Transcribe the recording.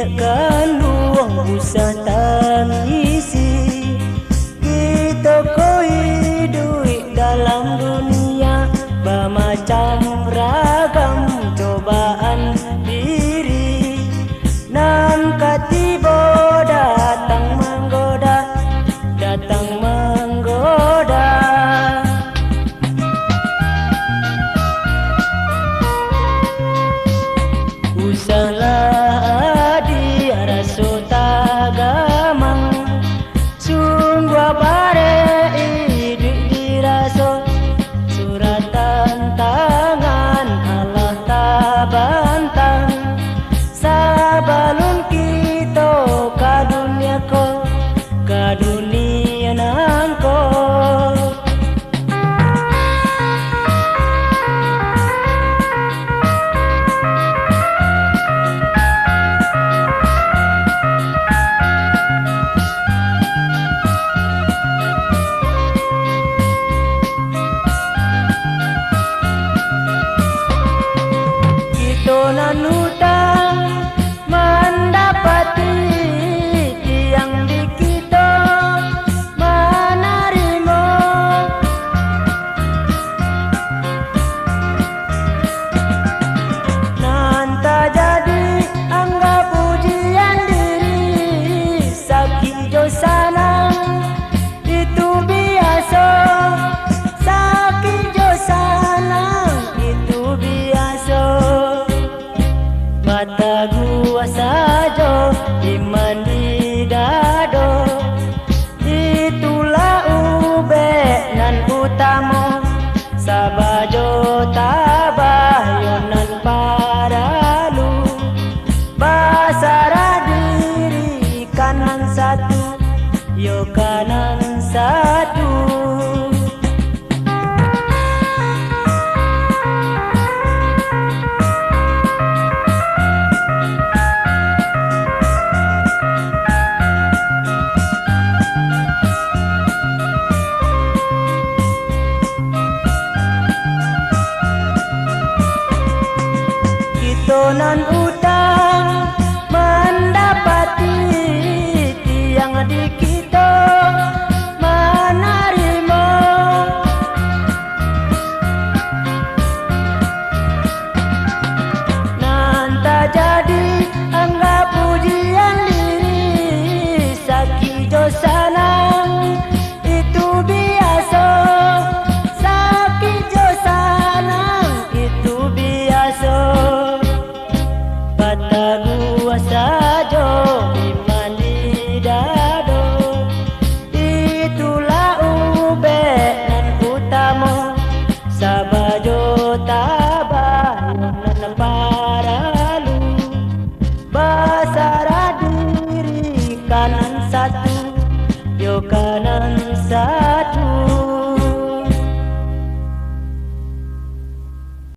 Biarkan luang usah tangisi. Kita kau hidup dalam dunia bermacam ragam cobaan diri. Nan katiba datang menggoda, datang menggoda. Usahlah di raso tagamang, sungguh bare hidup diraso. Suratan tangan Allah tabantang, sabalun kita ka dunia ko, ka dunia nangko. Nanutang mendapati yang di kita menerima. Nanta jadi anggap pujian diri, sakit jo sanang itu biasa, sakit jo sanang itu biasa. Mata gua saja iman di dado, itulah ube nan utama. Sabajo tabayonan paralu, basara diri kanan satu yo